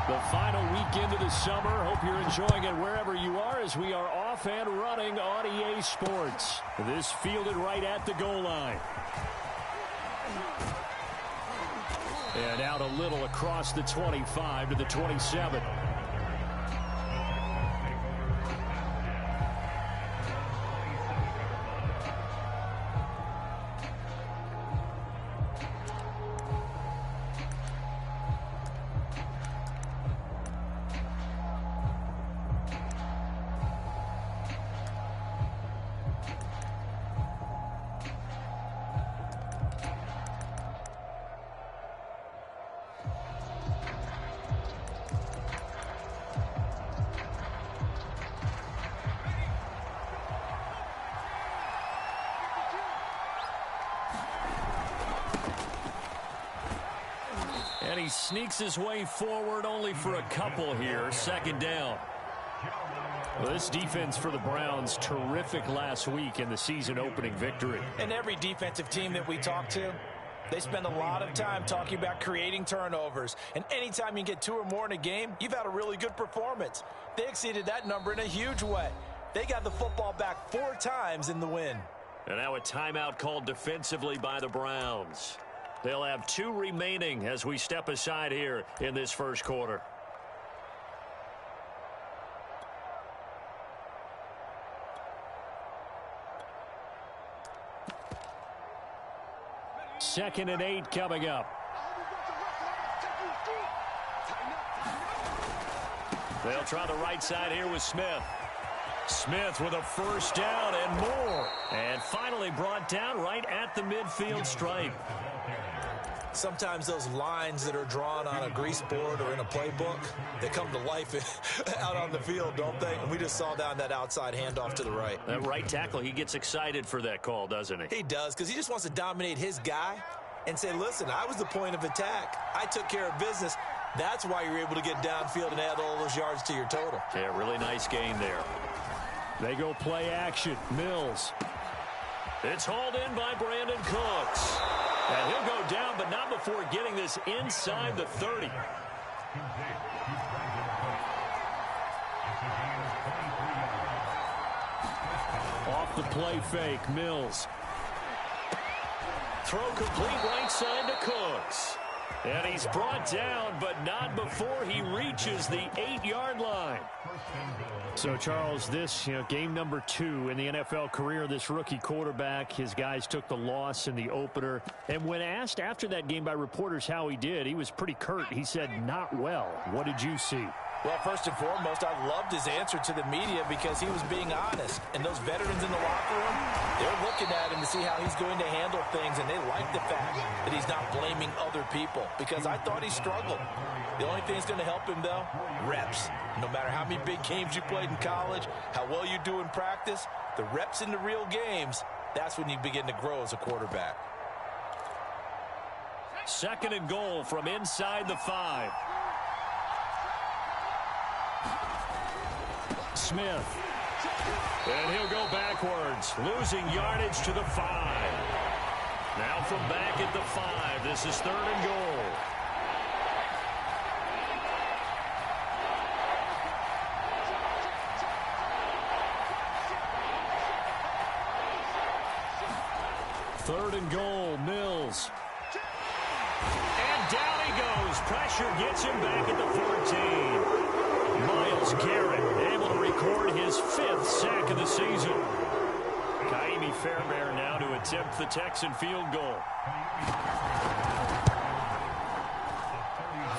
The final weekend of the summer. Hope you're enjoying it wherever you are as we are off and running on EA Sports. This fielded right at the goal line. And out a little across the 25 to the 27. And he sneaks his way forward only for a couple here. Second down. Well, this defense for the Browns, terrific last week in the season opening victory. And every defensive team that we talk to, they spend a lot of time talking about creating turnovers. And anytime you get 2 or more in a game, you've had a really good performance. They exceeded that number in a huge way. They got the football back 4 times in the win. And now a timeout called defensively by the Browns. They'll have 2 remaining as we step aside here in this first quarter. Second and 8 coming up. They'll try the right side here with Smith. Smith with a first down and more. And finally brought down right at the midfield stripe. Sometimes those lines that are drawn on a grease board or in a playbook, they come to life out on the field, don't they? And we just saw down that outside handoff to the right. That right tackle, he gets excited for that call, doesn't he? He does, because he just wants to dominate his guy and say, listen, I was the point of attack. I took care of business. That's why you're able to get downfield and add all those yards to your total. Yeah, really nice gain there. They go play action. Mills. It's hauled in by Brandon Cooks. And he'll go down, but not before getting this inside the 30. Off the play fake, Mills. Throw complete right side to Cooks. And he's brought down, but not before he reaches the 8-yard line. So, Charles, this game number 2 in the NFL career, this rookie quarterback, his guys took the loss in the opener. And when asked after that game by reporters how he did, he was pretty curt. He said, not well. What did you see? Well, first and foremost, I loved his answer to the media because he was being honest. And those veterans in the locker room, they're looking at him to see how he's going to handle things, and they like the fact that he's not blaming other people because I thought he struggled. The only thing that's going to help him, though, reps. No matter how many big games you played in college, how well you do in practice, the reps in the real games, that's when you begin to grow as a quarterback. Second and goal from inside the 5. Smith. And he'll go backwards, losing yardage to the 5. Now from back at the 5, this is 3rd and goal. Third and goal, Mills. And down he goes. Pressure gets him back at the 14. Myles Garrett able to record his 5th sack of the season. Kaimi Fairbairn now to attempt the Texan field goal.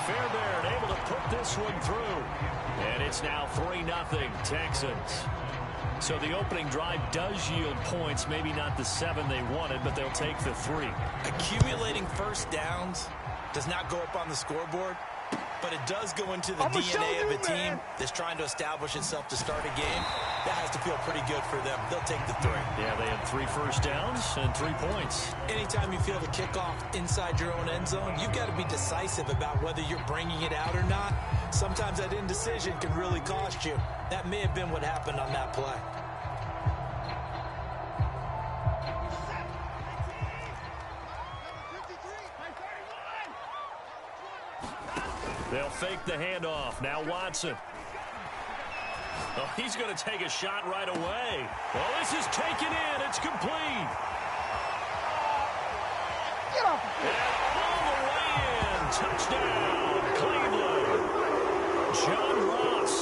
Fairbairn able to put this one through. And it's now 3-0 Texans. So the opening drive does yield points, maybe not the 7 they wanted, but they'll take the 3. Accumulating first downs does not go up on the scoreboard, but it does go into the DNA of a team that's trying to establish itself to start a game. That has to feel pretty good for them. They'll take the 3. Yeah, they had 3 first downs and 3 points. Anytime you feel the kickoff inside your own end zone, you've got to be decisive about whether you're bringing it out or not. Sometimes that indecision can really cost you. That may have been what happened on that play. They'll fake the handoff. Now Watson. Oh, he's going to take a shot right away. Oh, this is taken in. It's complete. Get off. And all the way in. Touchdown, Cleveland. John Ross,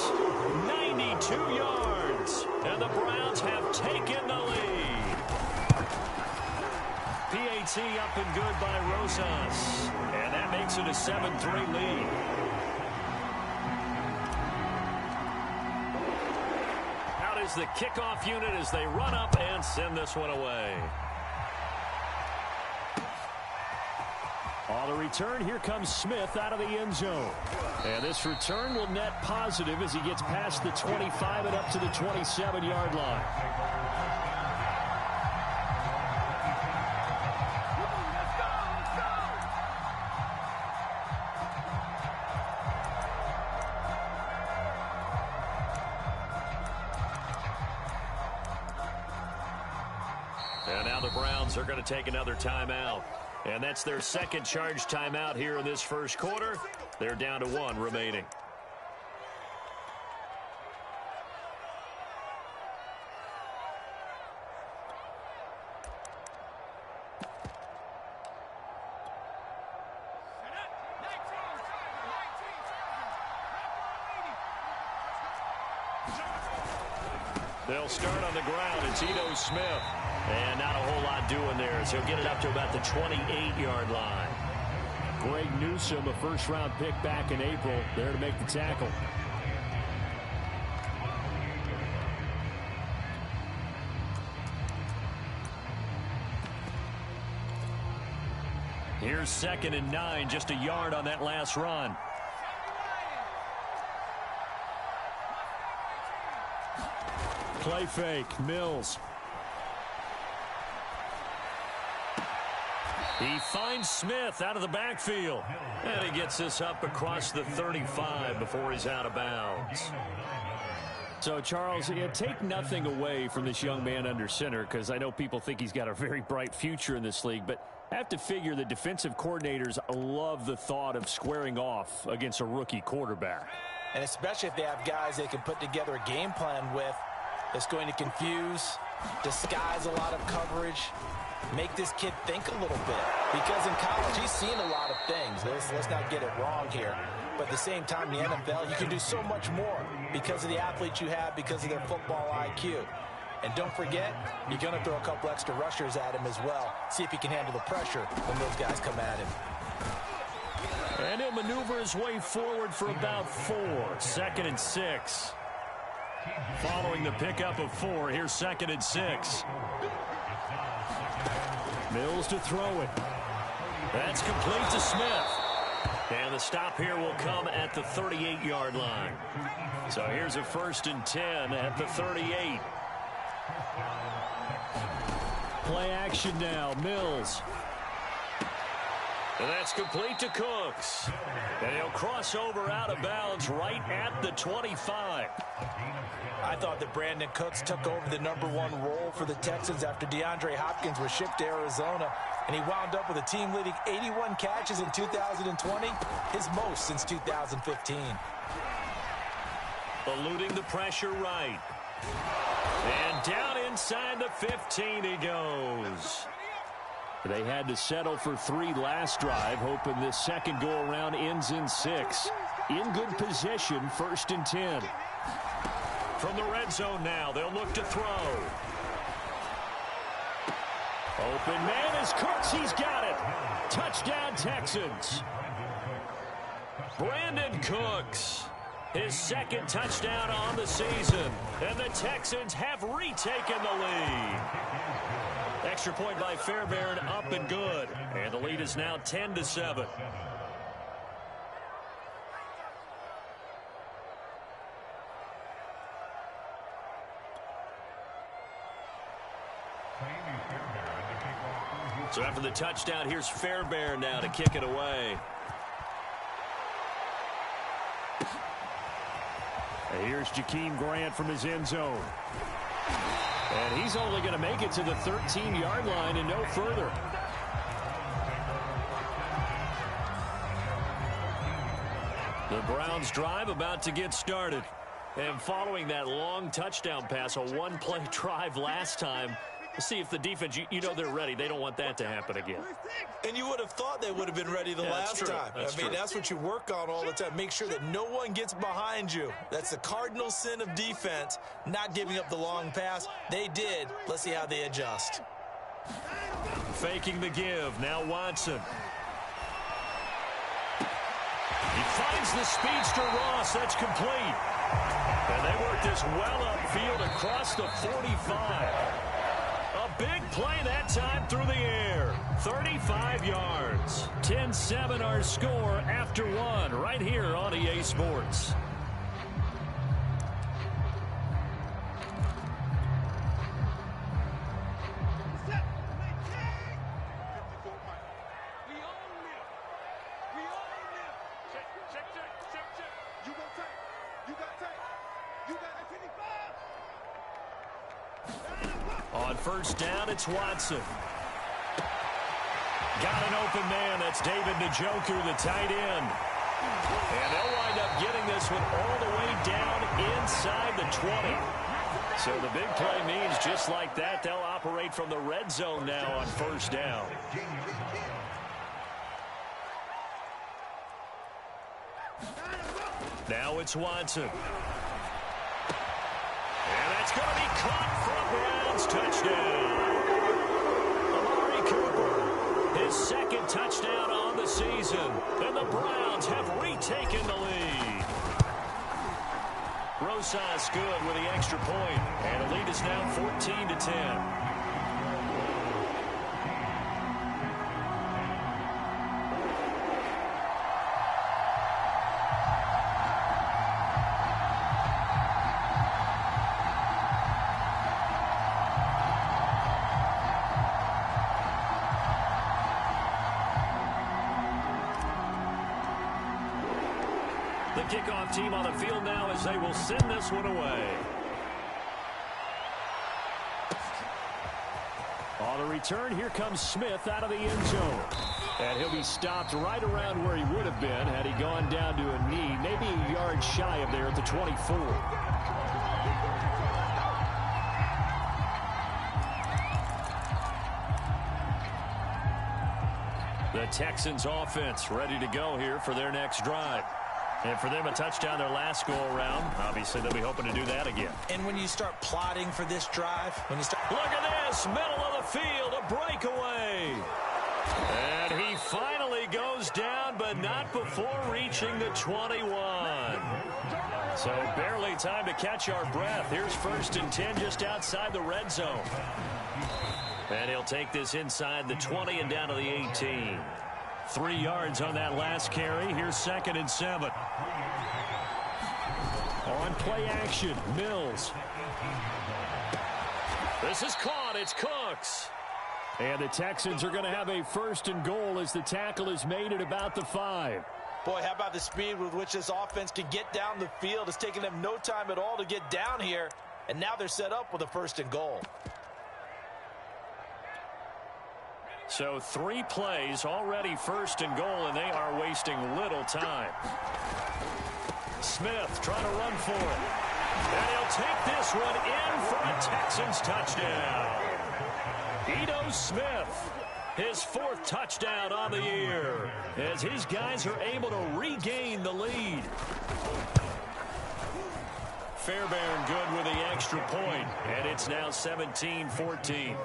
92 yards. And the Browns have taken the lead. PAT up and good by Rosas. And that makes it a 7-3 lead. Out is the kickoff unit as they run up and send this one away. On the return, here comes Smith out of the end zone. And this return will net positive as he gets past the 25 and up to the 27-yard line. And now the Browns are going to take another timeout. And that's their second charge timeout here in this first quarter. They're down to 1 remaining. They'll start on the ground. It's Ito Smith. And not a whole lot doing there, so he'll get it up to about the 28-yard line. Greg Newsome, a first-round pick back in April, there to make the tackle. Here's 2nd and 9, just a yard on that last run. Play fake, Mills. He finds Smith out of the backfield. And he gets this up across the 35 before he's out of bounds. So, Charles, take nothing away from this young man under center, because I know people think he's got a very bright future in this league, but I have to figure the defensive coordinators love the thought of squaring off against a rookie quarterback. And especially if they have guys they can put together a game plan with that's going to confuse, disguise a lot of coverage, make this kid think a little bit. Because in college, he's seen a lot of things. Let's not get it wrong here. But at the same time, in the NFL, you can do so much more because of the athletes you have, because of their football IQ. And don't forget, you're going to throw a couple extra rushers at him as well. See if he can handle the pressure when those guys come at him. And he'll maneuver his way forward for about 4. 2nd and 6. Following the pickup of 4, here's 2nd and 6. Mills to throw it. That's complete to Smith. And the stop here will come at the 38-yard line. So here's a 1st and 10 at the 38. Play action now, Mills. And that's complete to Cooks. And he'll cross over out of bounds right at the 25. I thought that Brandon Cooks took over the #1 role for the Texans after DeAndre Hopkins was shipped to Arizona, and he wound up with a team-leading 81 catches in 2020, his most since 2015. Eluding the pressure right. And down inside the 15 he goes. They had to settle for 3 last drive, hoping this second go-around ends in 6. In good position, 1st and 10. From the red zone now, they'll look to throw. Open man is Cooks. He's got it. Touchdown, Texans. Brandon Cooks, his 2nd touchdown on the season. And the Texans have retaken the lead. Extra point by Fairbairn, up and good. And the lead is now 10-7. So after the touchdown, here's Fairbairn now to kick it away. And here's Jakeem Grant from his end zone. And he's only going to make it to the 13-yard line and no further. The Browns drive about to get started. And following that long touchdown pass, a one-play drive last time, we'll see if the defense, you know they're ready. They don't want that to happen again. And you would have thought they would have been ready the last time. That's what you work on all the time. Make sure that no one gets behind you. That's the cardinal sin of defense, not giving up the long pass. They did. Let's see how they adjust. Faking the give. Now Watson. He finds the speedster Ross. That's complete. And they work this well upfield across the 45. A big play that time through the air. 35 yards. 10-7 our score after one right here on EA Sports. On first down, it's Watson. Got an open man. That's David Njoku, the tight end. And they'll wind up getting this one all the way down inside the 20. So the big play means just like that, they'll operate from the red zone now on first down. Now it's Watson. And that's going to be caught for a Browns touchdown. Amari Cooper, his second touchdown on the season. And the Browns have retaken the lead. Rosas good with the extra point. And the lead is now 14-10. The kickoff team on the field now as they will send this one away. On the return, here comes Smith out of the end zone. And he'll be stopped right around where he would have been had he gone down to a knee, maybe a yard shy of there at the 24. The Texans offense ready to go here for their next drive. And for them, a touchdown their last go-around. Obviously, they'll be hoping to do that again. And when you start plotting for this drive, Look at this, middle of the field, a breakaway. And he finally goes down, but not before reaching the 21. So barely time to catch our breath. Here's 1st and 10 just outside the red zone. And he'll take this inside the 20 and down to the 18. 3 yards on that last carry. Here's 2nd and 7. On play action, Mills. This is caught. It's Cooks. And the Texans are going to have a 1st and goal as the tackle is made at about the 5. Boy, how about the speed with which this offense can get down the field? It's taken them no time at all to get down here. And now they're set up with a 1st and goal. So 3 plays, already 1st and goal, and they are wasting little time. Smith trying to run for it. And he'll take this one in for a Texans touchdown. Ito Smith, his 4th touchdown on the year, as his guys are able to regain the lead. Fairbairn good with the extra point, and it's now 17-14.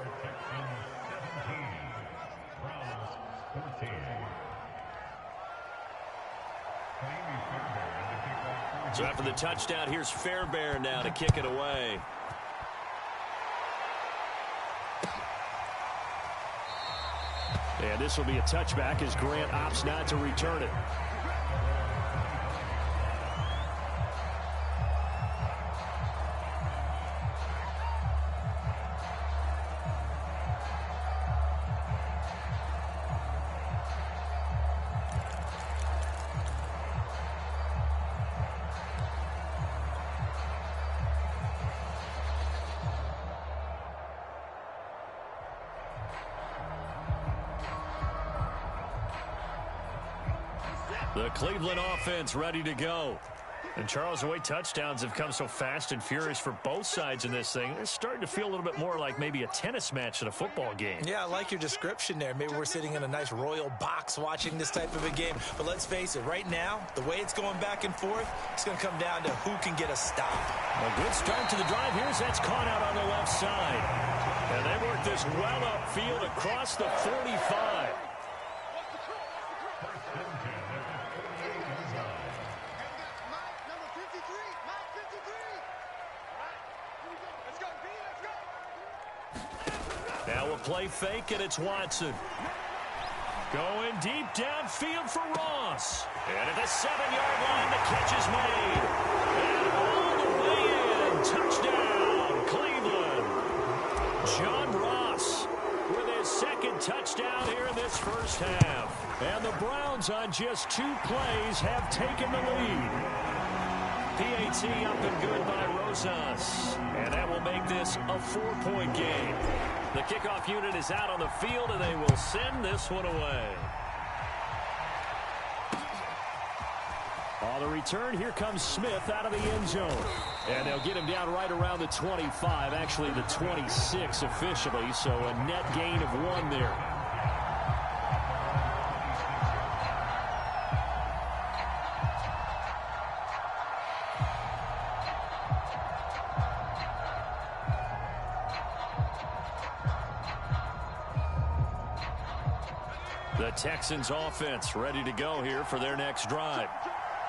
So after the touchdown, here's Fairbairn now to kick it away. And this will be a touchback as Grant opts not to return it. The Cleveland offense ready to go. And, Charles, the way touchdowns have come so fast and furious for both sides in this thing, it's starting to feel a little bit more like maybe a tennis match than a football game. Yeah, I like your description there. Maybe we're sitting in a nice royal box watching this type of a game. But let's face it, right now, the way it's going back and forth, it's going to come down to who can get a stop. A good start to the drive. Here's that's caught out on the left side. And they work this well upfield across the 45. Now a play fake, and it's Watson. Going deep downfield for Ross. And at the 7-yard line, the catch is made. And all the way in. Touchdown, Cleveland. John Ross with his second touchdown here in this first half. And the Browns on just 2 plays have taken the lead. PAT up and good by Rosas. And that will make this a 4-point game. The kickoff unit is out on the field, and they will send this one away. On the return, here comes Smith out of the end zone. And they'll get him down right around the 25, actually the 26 officially, so a net gain of 1 there. The Texans offense ready to go here for their next drive.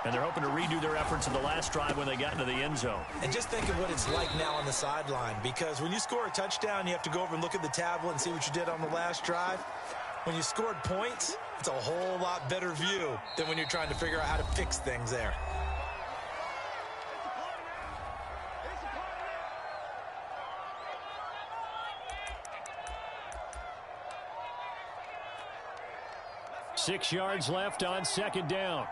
And they're hoping to redo their efforts in the last drive when they got into the end zone. And just think of what it's like now on the sideline, because when you score a touchdown, you have to go over and look at the tablet and see what you did on the last drive. When you scored points, it's a whole lot better view than when you're trying to figure out how to fix things there. Six yards left on second down.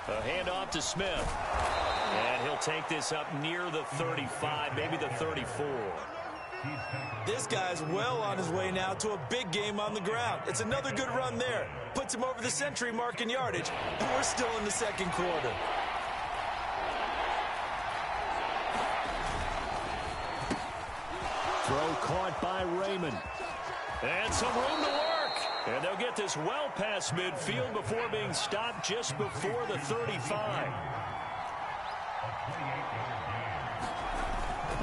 A handoff to Smith. And he'll take this up near the 35, maybe the 34. This guy's well on his way now to a big game on the ground. It's another good run there. Puts him over the century mark in yardage. And we're still in the second quarter. Throw caught by Raymond. And some room to work. And they'll get this well past midfield before being stopped just before the 35.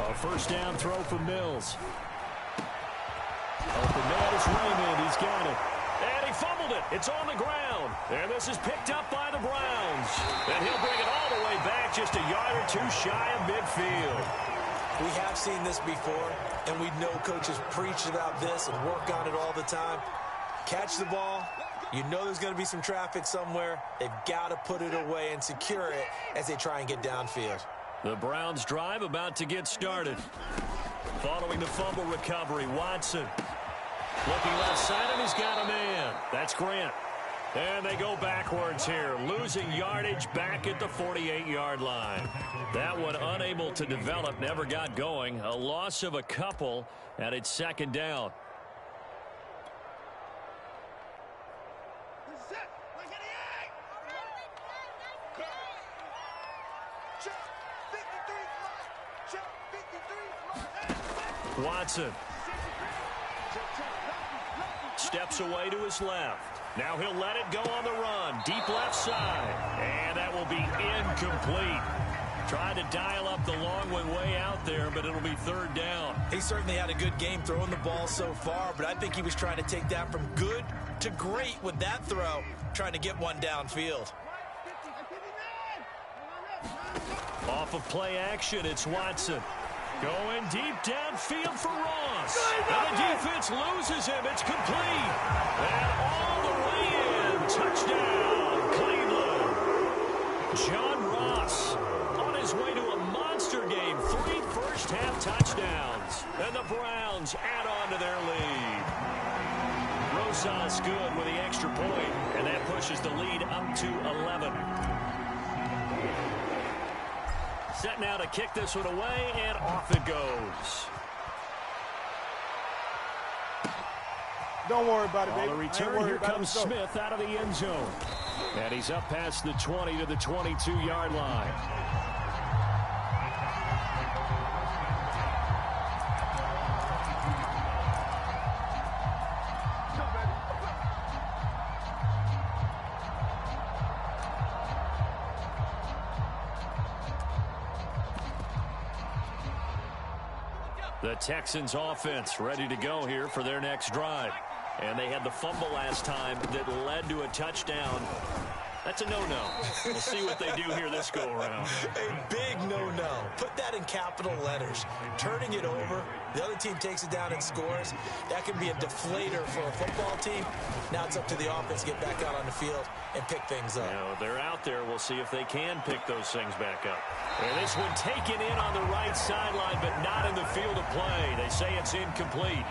A first down throw for Mills. Open man is Raymond. He's got it. And he fumbled it. It's on the ground. And this is picked up by the Browns. And he'll bring it all the way back just a yard or 2 shy of midfield. We have seen this before, and we know coaches preach about this and work on it all the time. Catch the ball. You know there's going to be some traffic somewhere. They've got to put it away and secure it as they try and get downfield. The Browns drive about to get started. Following the fumble recovery, Watson. Looking left side, and he's got a man. That's Grant. And they go backwards here, losing yardage back at the 48-yard line. That one unable to develop, never got going. A loss of a couple, and it's second down. Watson steps away to his left. Now he'll let it go on the run. Deep left side. And that will be incomplete. Tried to dial up the long one way out there, but it'll be third down. He certainly had a good game throwing the ball so far, but I think he was trying to take that from good to great with that throw, trying to get one downfield. Off of play action, it's Watson. Going deep downfield for Ross. And the defense loses him. It's complete. And all the way in. Touchdown, Cleveland. John Ross on his way to a monster game. 3 first-half touchdowns. And the Browns add on to their lead. Rosas good with the extra point. And that pushes the lead up to 11. Set now to kick this one away, and off it goes. Don't worry about it, baby. On the return, here comes Smith out of the end zone. And he's up past the 20 to the 22-yard line. The Texans offense ready to go here for their next drive. And they had the fumble last time that led to a touchdown. That's a no-no. We'll see what they do here this go-around. A big no-no. Put that in capital letters. Turning it over, the other team takes it down and scores. That can be a deflator for a football team. Now it's up to the offense to get back out on the field and pick things up. They're out there. We'll see if they can pick those things back up. And this one taken in on the right sideline, but not in the field of play. They say it's incomplete.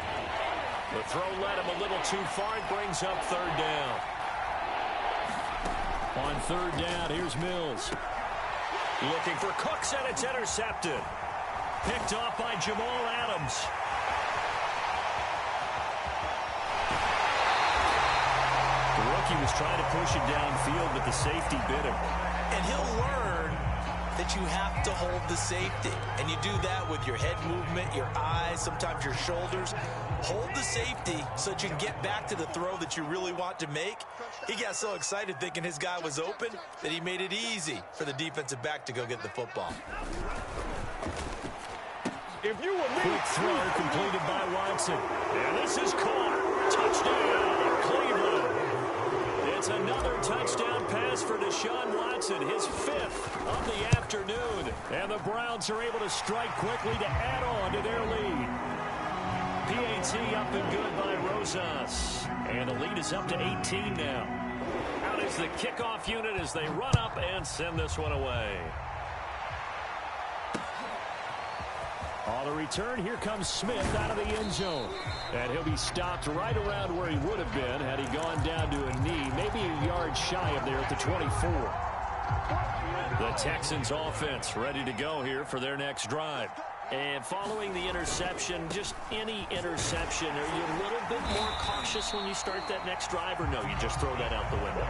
The throw led him a little too far. It brings up third down. On third down, here's Mills. Looking for Cooks, and it's intercepted. Picked off by Jamal Adams. The rookie was trying to push it downfield, but the safety bit him. And he'll learn that you have to hold the safety. And you do that with your head movement, your eyes, sometimes your shoulders. Hold the safety so that you can get back to the throw that you really want to make. He got so excited thinking his guy was open that he made it easy for the defensive back to go get the football. If you were me, quick throw completed by Watson. And this is caught. Touchdown, Cleveland. It's another touchdown pass for Deshaun Watson, his 5th of the afternoon. And the Browns are able to strike quickly to add on to their lead. PAT up and good by Rosas. And the lead is up to 18 now. Out is the kickoff unit as they run up and send this one away. On the return, here comes Smith out of the end zone. And he'll be stopped right around where he would have been had he gone down to a knee, maybe a yard shy of there at the 24. The Texans offense ready to go here for their next drive. And following the interception, just any interception, are you a little bit more cautious when you start that next drive, or no, you just throw that out the window?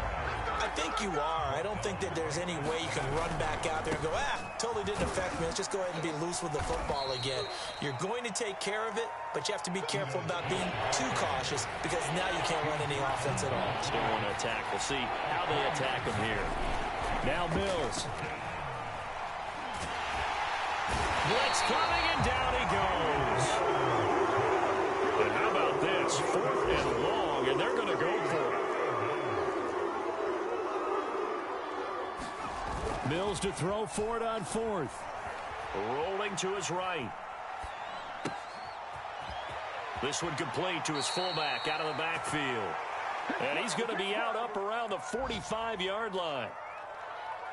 I think you are. I don't think that there's any way you can run back out there and go, totally didn't affect me. Let's just go ahead and be loose with the football again. You're going to take care of it, but you have to be careful about being too cautious because now you can't run any offense at all. Still want to attack. We'll see how they attack him here. Now Mills. Blitz coming, and down he goes. And how about this? 4th and long, and they're going to go for it. Mills to throw for it on 4th. Rolling to his right. This one complete to his fullback out of the backfield. And he's going to be out up around the 45-yard line.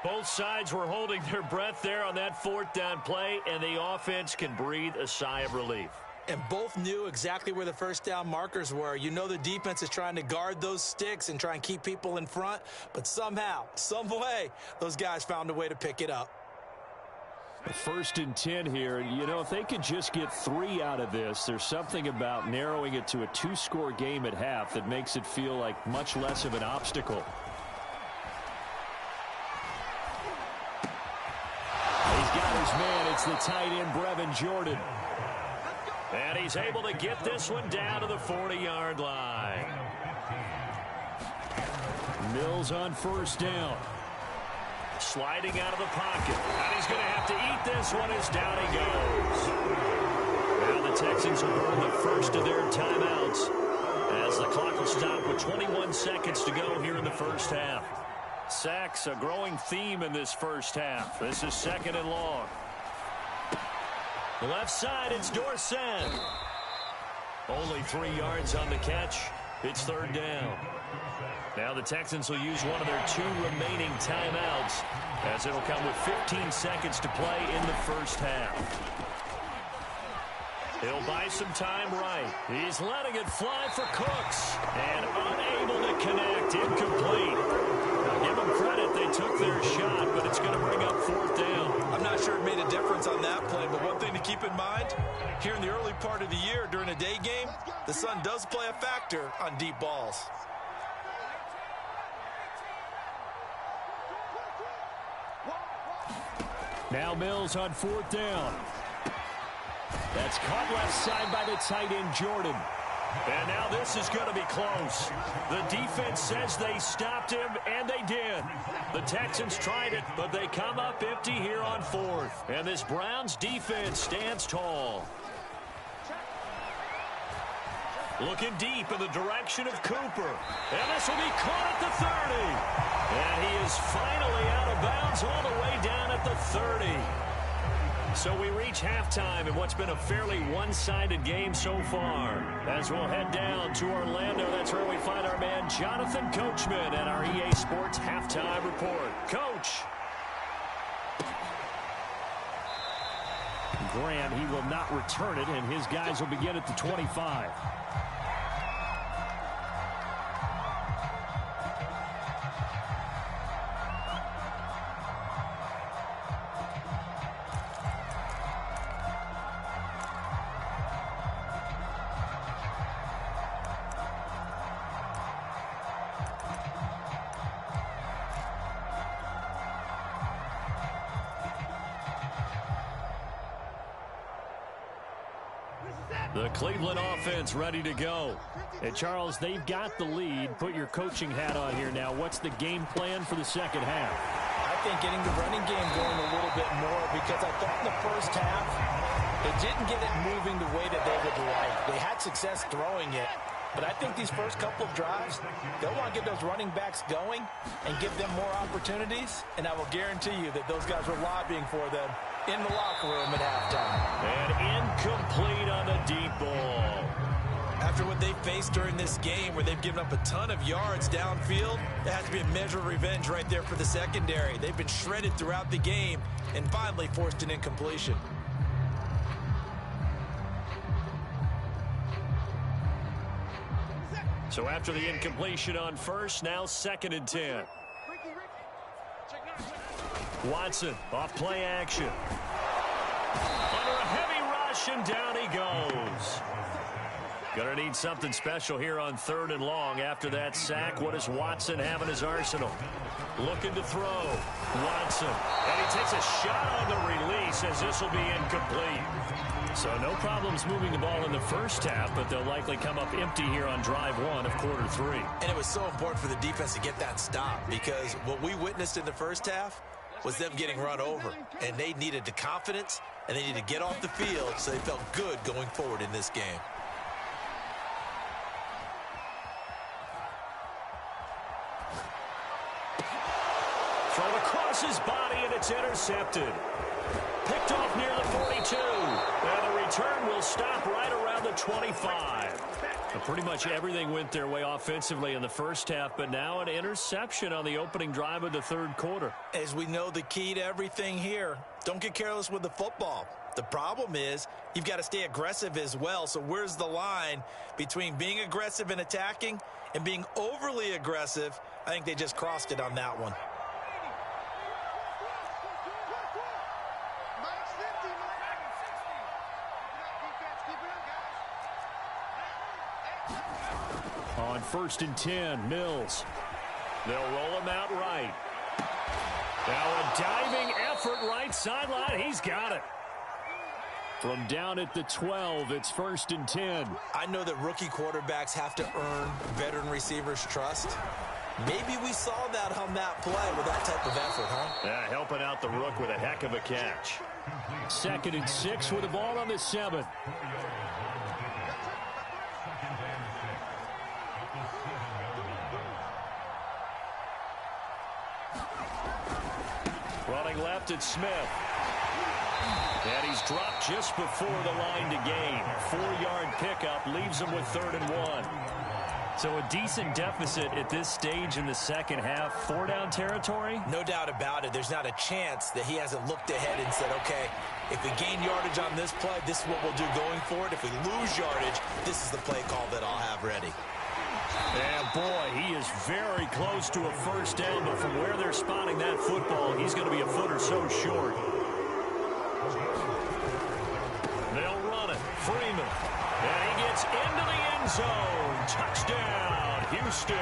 Both sides were holding their breath there on that 4th down play, and the offense can breathe a sigh of relief. And both knew exactly where the first down markers were. You know the defense is trying to guard those sticks and try and keep people in front, but somehow, some way, those guys found a way to pick it up. 1st and 10 here. You know, if they could just get 3 out of this, there's something about narrowing it to a 2-score game at half that makes it feel like much less of an obstacle. He's got his man. It's the tight end, Brevin Jordan. And he's able to get this one down to the 40-yard line. Mills on 1st down. Sliding out of the pocket. And he's going to have to eat this one as down he goes. Now the Texans will burn the first of their timeouts as the clock will stop with 21 seconds to go here in the first half. Sacks, a growing theme in this first half. This is 2nd and long. Left side, it's Dorsett. Only 3 yards on the catch. It's 3rd down. Now the Texans will use one of their 2 remaining timeouts as it'll come with 15 seconds to play in the first half. He'll buy some time right. He's letting it fly for Cooks. And unable to connect. Incomplete. Now, give them credit. They took their shot, but it's going to bring up 4th down. I'm not sure it made a difference on that play, but one thing to keep in mind, here in the early part of the year during a day game, the sun does play a factor on deep balls. Now Mills on 4th down. That's caught left side by the tight end, Jordan. And now this is going to be close. The defense says they stopped him, and they did. The Texans tried it, but they come up empty here on 4th. And this Browns defense stands tall. Looking deep in the direction of Cooper. And this will be caught at the 30. And he is finally out of bounds all the way down at the 30. So we reach halftime in what's been a fairly one-sided game so far. As we'll head down to Orlando, that's where we find our man Jonathan Coachman at our EA Sports Halftime Report. Coach. Graham, he will not return it, and his guys will begin at the 25. The Cleveland offense ready to go. And, Charles, they've got the lead. Put your coaching hat on here now. What's the game plan for the second half? I think getting the running game going a little bit more, because I thought in the first half they didn't get it moving the way that they would like. They had success throwing it, but I think these first couple of drives, they'll want to get those running backs going and give them more opportunities, and I will guarantee you that those guys were lobbying for them in the locker room at halftime. And incomplete on the deep ball. After what they faced during this game, where they've given up a ton of yards downfield, that has to be a measure of revenge right there for the secondary. They've been shredded throughout the game and finally forced an incompletion. So after the incompletion on first, now 2nd and 10. Watson off play action. Under a heavy rush, and down he goes. Gonna need something special here on 3rd and long. After that sack, what does Watson have in his arsenal? Looking to throw. Watson. And he takes a shot on the release, as this will be incomplete. So no problems moving the ball in the first half, but they'll likely come up empty here on drive 1 of quarter 3. And it was so important for the defense to get that stop, because what we witnessed in the first half was them getting run over, and they needed the confidence, and they needed to get off the field so they felt good going forward in this game. Thrown across his body, and it's intercepted. Picked off near the 42. And the return will stop right around the 25. But pretty much everything went their way offensively in the first half, but now an interception on the opening drive of the 3rd quarter. As we know, the key to everything here, don't get careless with the football. The problem is you've got to stay aggressive as well. So where's the line between being aggressive and attacking and being overly aggressive? I think they just crossed it on that one. On 1st and 10, Mills. They'll roll him out right. Now a diving effort right sideline. He's got it. From down at the 12, it's 1st and 10. I know that rookie quarterbacks have to earn veteran receivers' trust. Maybe we saw that on that play with that type of effort, huh? Yeah, helping out the rook with a heck of a catch. 2nd and 6 with the ball on the 7. Running left, it's Smith. And he's dropped just before the line to gain. 4-yard pickup leaves him with 3rd and 1. So a decent deficit at this stage in the second half. 4-down territory? No doubt about it. There's not a chance that he hasn't looked ahead and said, okay, if we gain yardage on this play, this is what we'll do going forward. If we lose yardage, this is the play call that I'll have ready. And boy, he is very close to a first down, but from where they're spotting that football, he's going to be a foot or so short. They'll run it. Freeman. And he gets into the end zone. Touchdown, Houston.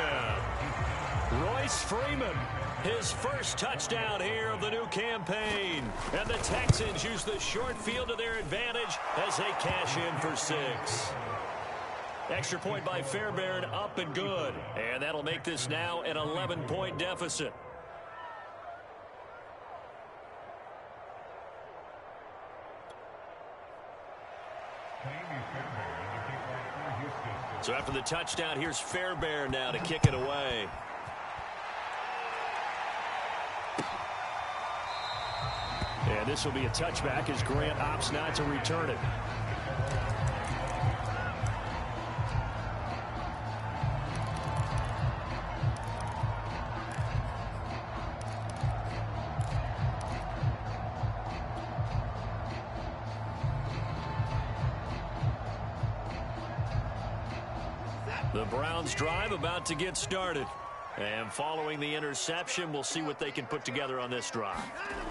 Royce Freeman, his first touchdown here of the new campaign. And the Texans use the short field to their advantage as they cash in for 6. Extra point by Fairbairn, up and good. And that'll make this now an 11-point deficit. So after the touchdown, here's Fairbairn now to kick it away. And this will be a touchback as Grant opts not to return it. The Browns drive about to get started. And following the interception, we'll see what they can put together on this drive.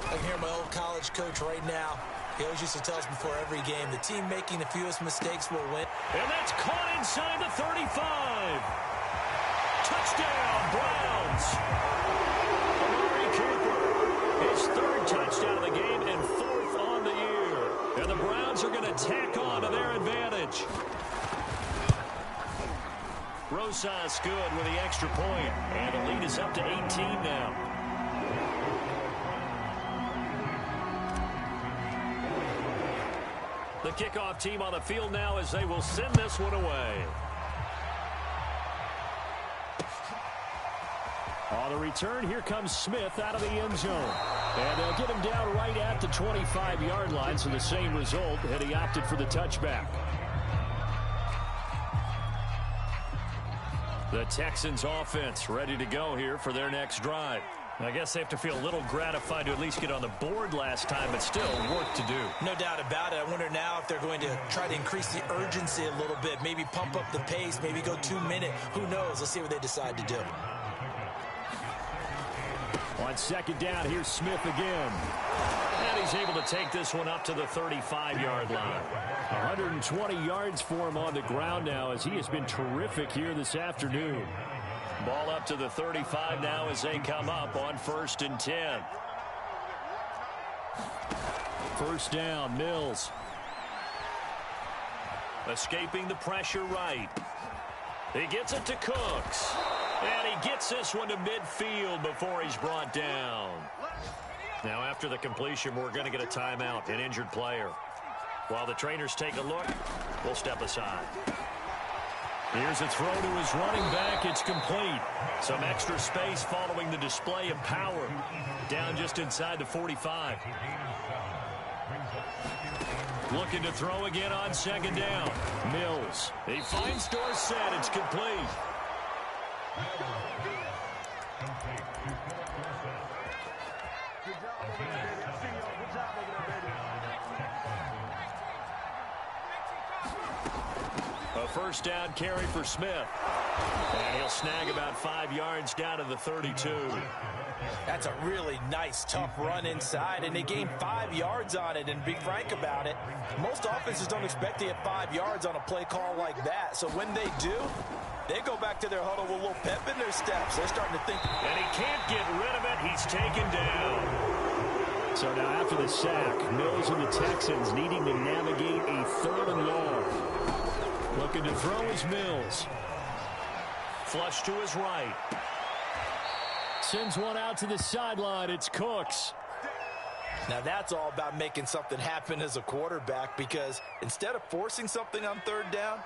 I can hear my old college coach right now. He always used to tell us before every game, the team making the fewest mistakes will win. And that's caught inside the 35. Touchdown, Browns. Amari Cooper, his 3rd touchdown of the game and 4th on the year. And the Browns are going to tack on to their advantage. Rosas good with the extra point, and the lead is up to 18 now. The kickoff team on the field now as they will send this one away. On the return, here comes Smith out of the end zone. And they'll get him down right at the 25-yard line, so the same result, and he opted for the touchback. The Texans offense ready to go here for their next drive. I guess they have to feel a little gratified to at least get on the board last time, but still work to do. No doubt about it. I wonder now if they're going to try to increase the urgency a little bit, maybe pump up the pace, maybe go 2-minute. Who knows? Let's see what they decide to do. On second down, here's Smith again. And he's able to take this one up to the 35-yard line. 120 yards for him on the ground now as he has been terrific here this afternoon. Ball up to the 35 now as they come up on 1st and 10. First down, Mills. Escaping the pressure right. He gets it to Cooks. And he gets this one to midfield before he's brought down. Now after the completion, we're going to get a timeout, an injured player. While the trainers take a look, we'll step aside. Here's a throw to his running back. It's complete. Some extra space following the display of power. Down just inside the 45. Looking to throw again on second down. Mills. He finds Dorsett. It's complete. A first down carry for Smith. And he'll snag about 5 yards down to the 32. That's a really nice, tough run inside, and they gained 5 yards on it. And to be frank about it, most offenses don't expect to get 5 yards on a play call like that. So when they do, they go back to their huddle with a little pep in their steps. They're starting to think. And he can't get rid of it. He's taken down. So now after the sack, Mills and the Texans needing to navigate a 3rd and long. Looking to throw is Mills. Flush to his right. Sends one out to the sideline. It's Cooks. Now that's all about making something happen as a quarterback, because instead of forcing something on 3rd down,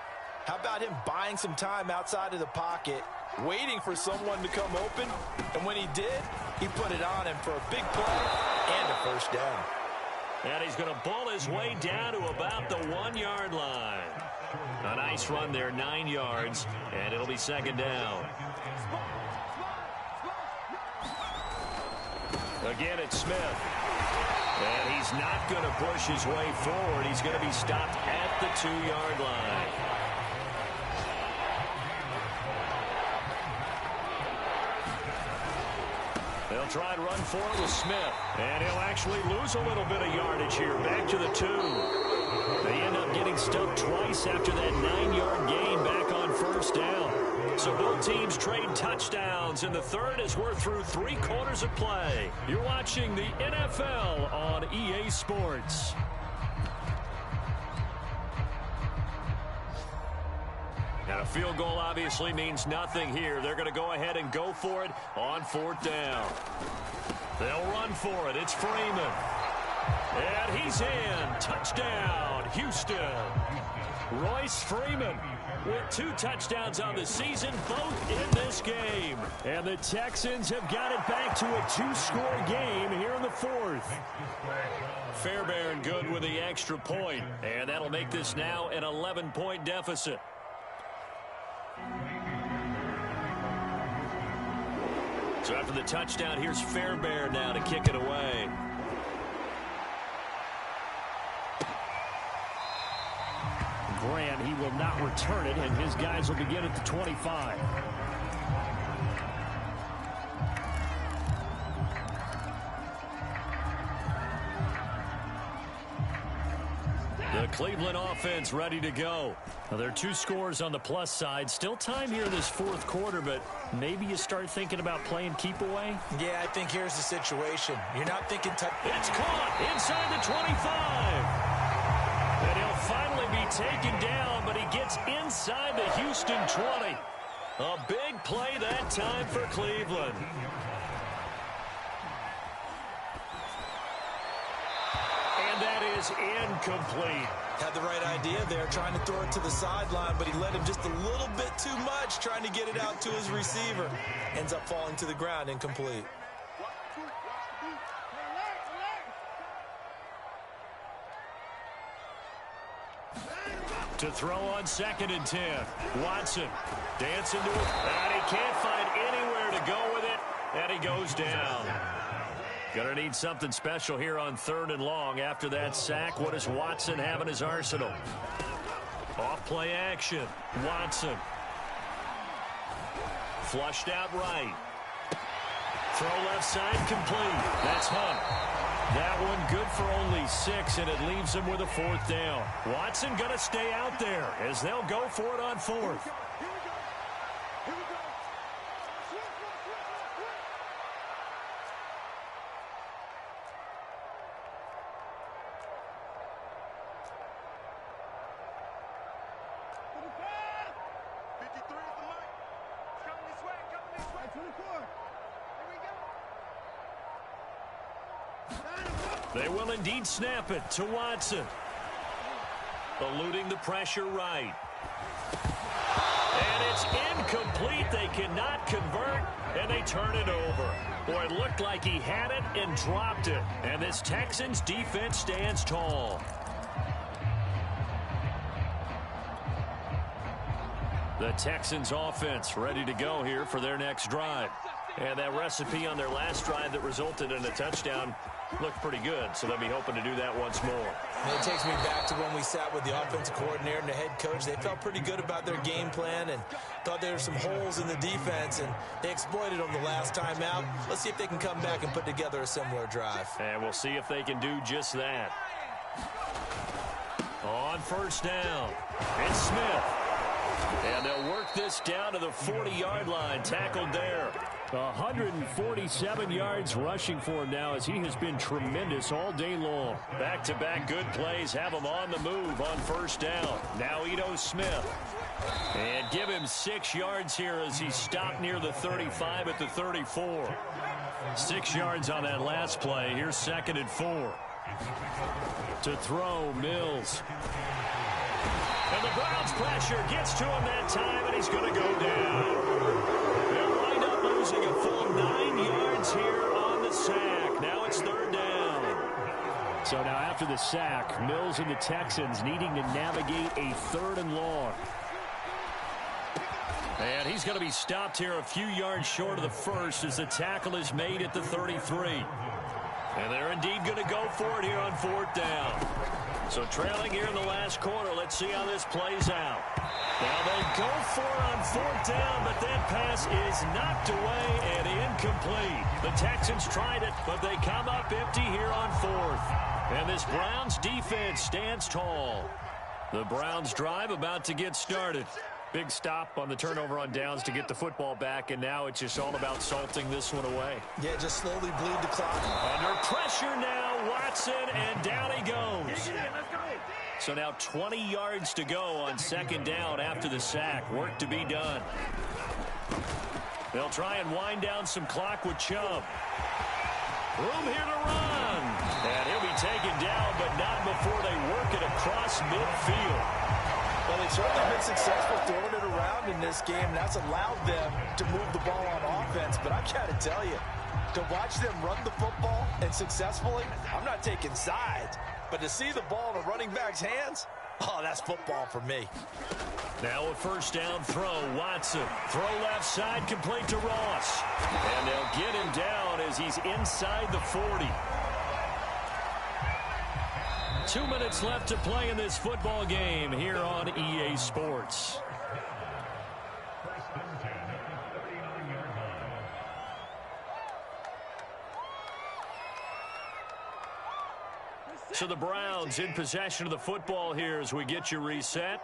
how about him buying some time outside of the pocket, waiting for someone to come open, and when he did, he put it on him for a big play and a first down. And he's going to bull his way down to about the 1-yard line. A nice Nice run there, 9 yards, and it'll be second down. Again, it's Smith. And he's not going to push his way forward. He's going to be stopped at the 2-yard line. They'll try and run for it with Smith. And he'll actually lose a little bit of yardage here. Back to the 2. They end up getting stuffed twice after that 9-yard gain back on first down. So both teams trade touchdowns in the third as we're through 3 quarters of play. You're watching the NFL on EA Sports. And a field goal obviously means nothing here. They're going to go ahead and go for it on 4th down. They'll run for it. It's Freeman. And he's in. Touchdown, Houston. Royce Freeman with 2 touchdowns on the season, both in this game. And the Texans have got it back to a 2-score game here in the 4th. Fairbairn good with the extra point. And that'll make this now an 11-point deficit. So after the touchdown, here's Fairbairn now to kick it away. Grant, he will not return it, and his guys will begin at the 25. The Cleveland offense ready to go. Now, there are 2 scores on the plus side. Still time here in this 4th quarter, but maybe you start thinking about playing keep away? Yeah, I think here's the situation. You're not thinking... It's caught inside the 25. And he'll finally be taken down, but he gets inside the Houston 20. A big play that time for Cleveland. And that is incomplete. Had the right idea there, trying to throw it to the sideline, but he let him just a little bit too much, trying to get it out to his receiver. Ends up falling to the ground, incomplete. To throw on 2nd and 10. Watson dancing to it, and he can't find anywhere to go with it, and he goes down. Gonna need something special here on 3rd and long. After that sack, what does Watson have in his arsenal? Off play action. Watson. Flushed out right. Throw left side complete. That's Hunt. That one good for only 6, and it leaves him with a 4th down. Watson going to stay out there as they'll go for it on 4th. They will indeed snap it to Watson. Eluding the pressure right. And it's incomplete. They cannot convert, and they turn it over. Boy, it looked like he had it and dropped it. And this Texans defense stands tall. The Texans offense ready to go here for their next drive. And that recipe on their last drive that resulted in a touchdown looked pretty good, so they'll be hoping to do that once more. And it takes me back to when we sat with the offensive coordinator and the head coach. They felt pretty good about their game plan and thought there were some holes in the defense, and they exploited them the last time out. Let's see if they can come back and put together a similar drive. And we'll see if they can do just that. On 1st down, it's Smith. And they'll work this down to the 40-yard line, tackled there. 147 yards rushing for him now as he has been tremendous all day long. Back-to-back good plays have him on the move on 1st down. Now Ito Smith. And give him 6 yards here as he stopped near the 35 at the 34. 6 yards on that last play. Here's 2nd and 4. To throw, Mills. And the Browns pressure gets to him that time, and he's going to go down. They'll wind up losing a full 9 yards here on the sack. Now it's 3rd down. So now after the sack, Mills and the Texans needing to navigate a 3rd and long. And he's going to be stopped here a few yards short of the first as the tackle is made at the 33. And they're indeed going to go for it here on 4th down. So trailing here in the last quarter. Let's see how this plays out. Now they go for it on 4th down, but that pass is knocked away and incomplete. The Texans tried it, but they come up empty here on 4th. And this Browns defense stands tall. The Browns drive about to get started. Big stop on the turnover on downs to get the football back, and now it's just all about salting this one away. Yeah, just slowly bleed the clock. Under pressure now, Watson, and down he goes. So now 20 yards to go on 2nd down after the sack. Work to be done. They'll try and wind down some clock with Chubb. Room here to run. And he'll be taken down, but not before they work it across midfield. Well, they've certainly been successful throwing it around in this game, and that's allowed them to move the ball on offense. But I've got to tell you, to watch them run the football and successfully, I'm not taking sides, but to see the ball in a running back's hands, oh, that's football for me. Now a 1st down throw. Watson. Throw left side, complete to Ross. And they'll get him down as he's inside the 40. 2 minutes left to play in this football game here on EA Sports. So the Browns in possession of the football here as we get you reset.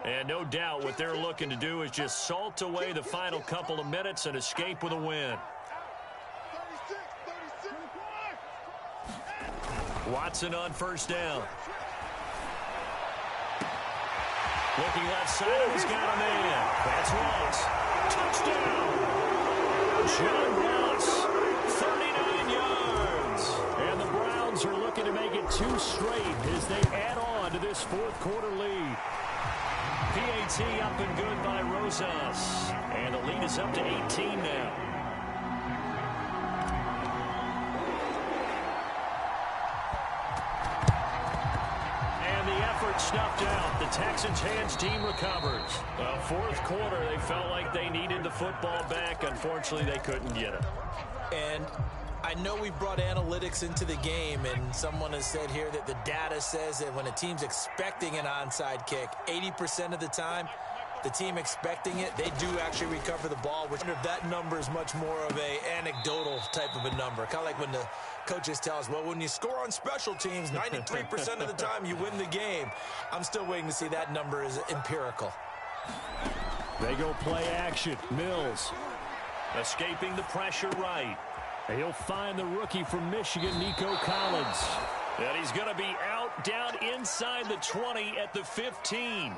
And no doubt what they're looking to do is just salt away the final couple of minutes and escape with a win. Watson on 1st down. Looking left side, he's got a man. That's Ross. Touchdown! John Ross, 39 yards. And the Browns are looking to make it 2 straight as they add on to this 4th quarter lead. PAT up and good by Rosas. And the lead is up to 18 now. Snuffed out. The Texans' hands team recovers. 4th quarter, they felt like they needed the football back. Unfortunately, they couldn't get it. And I know we brought analytics into the game, and someone has said here that the data says that when a team's expecting an onside kick, 80% of the time, the team expecting it, they do actually recover the ball. Which that number is much more of a anecdotal type of a number. Kind of like when the coaches tell us, well, when you score on special teams, 93% of the time you win the game. I'm still waiting to see that number is empirical. They go play action. Mills escaping the pressure right. He'll find the rookie from Michigan, Nico Collins. And he's going to be out down inside the 20 at the 15.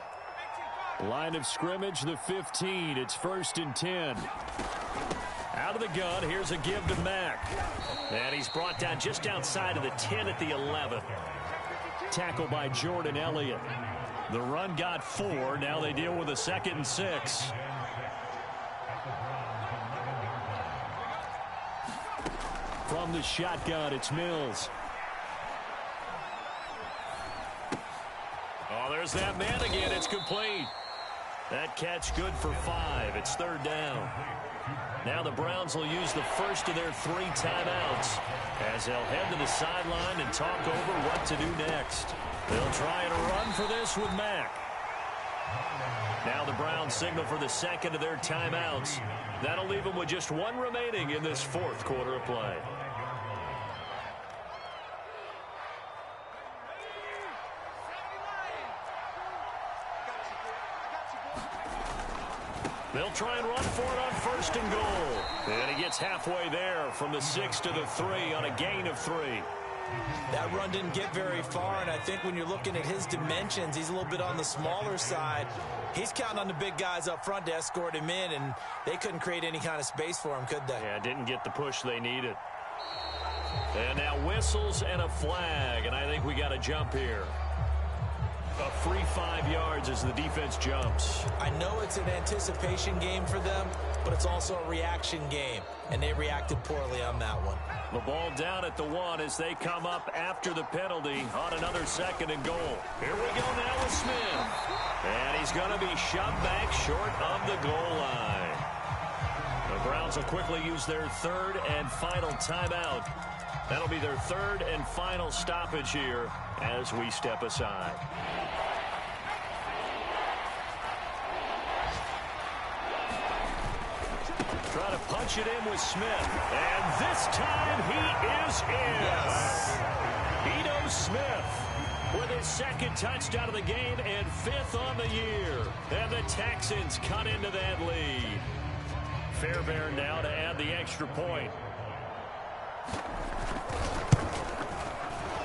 Line of scrimmage, the 15. It's 1st and 10. Out of the gun, here's a give to Mack. And he's brought down just outside of the 10 at the 11. Tackle by Jordan Elliott. The run got 4. Now they deal with a 2nd and 6. From the shotgun, it's Mills. Oh, there's that man again. It's complete. That catch good for 5. It's 3rd down. Now the Browns will use the first of their 3 timeouts as they'll head to the sideline and talk over what to do next. They'll try and run for this with Mack. Now the Browns signal for the 2nd of their timeouts. That'll leave them with just 1 remaining in this 4th quarter of play. They'll try and run for it on 1st and goal. And he gets halfway there from the 6 to the 3 on a gain of 3. That run didn't get very far, and I think when you're looking at his dimensions, he's a little bit on the smaller side. He's counting on the big guys up front to escort him in, and they couldn't create any kind of space for him, could they? Yeah, didn't get the push they needed. And now whistles and a flag, and I think we got a jump here. A free 5 yards as the defense jumps. I know it's an anticipation game for them, but it's also a reaction game, and they reacted poorly on that one. The ball down at the 1 as they come up after the penalty on another 2nd and goal. Here we go now with Smith. And he's going to be shoved back short of the goal line. The Browns will quickly use their 3rd and final timeout. That'll be their 3rd and final stoppage here as we step aside. Try to punch it in with Smith. And this time he is in. Yes. Ito Smith with his 2nd touchdown of the game and 5th on the year. And the Texans cut into that lead. Fairbairn now to add the extra point.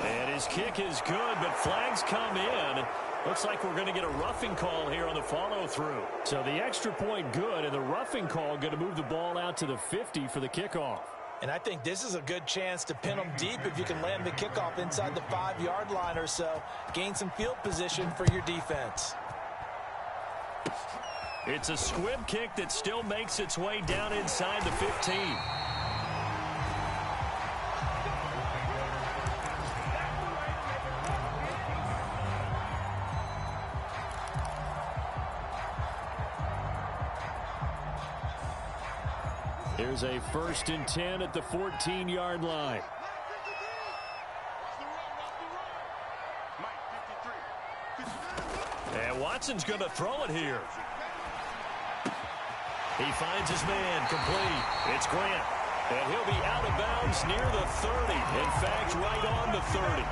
And his kick is good, but flags come in. Looks like we're going to get a roughing call here on the follow-through. So the extra point good, and the roughing call going to move the ball out to the 50 for the kickoff. And I think this is a good chance to pin them deep if you can land the kickoff inside the 5-yard line or so. Gain some field position for your defense. It's a squib kick that still makes its way down inside the 15. Here's a 1st and 10 at the 14-yard line. And Watson's going to throw it here. He finds his man complete. It's Grant. And he'll be out of bounds near the 30. In fact, right on the 30.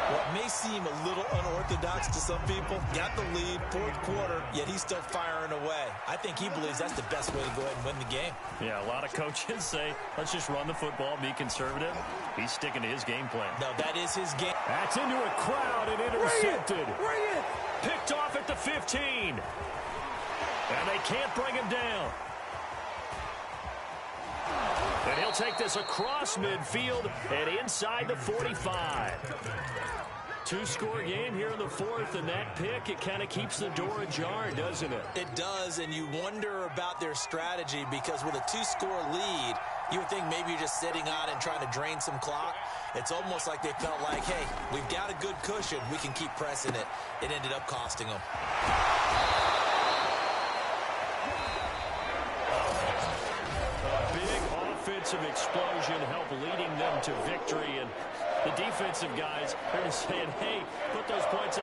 What may seem a little unorthodox to some people, got the lead, 4th quarter, yet he's still firing away. I think he believes that's the best way to go ahead and win the game. Yeah, a lot of coaches say, let's just run the football, be conservative. He's sticking to his game plan. No, that is his game. That's into a crowd and intercepted. Bring it. Picked off at the 15. And they can't bring him down. And he'll take this across midfield and inside the 45. 2-score game here in the 4th, and that pick, it kind of keeps the door ajar, doesn't it? It does, and you wonder about their strategy because with a 2-score lead, you would think maybe you're just sitting on and trying to drain some clock. It's almost like they felt like, hey, we've got a good cushion. We can keep pressing it. It ended up costing them. Offensive explosion help leading them to victory, and the defensive guys are just saying, hey, put those points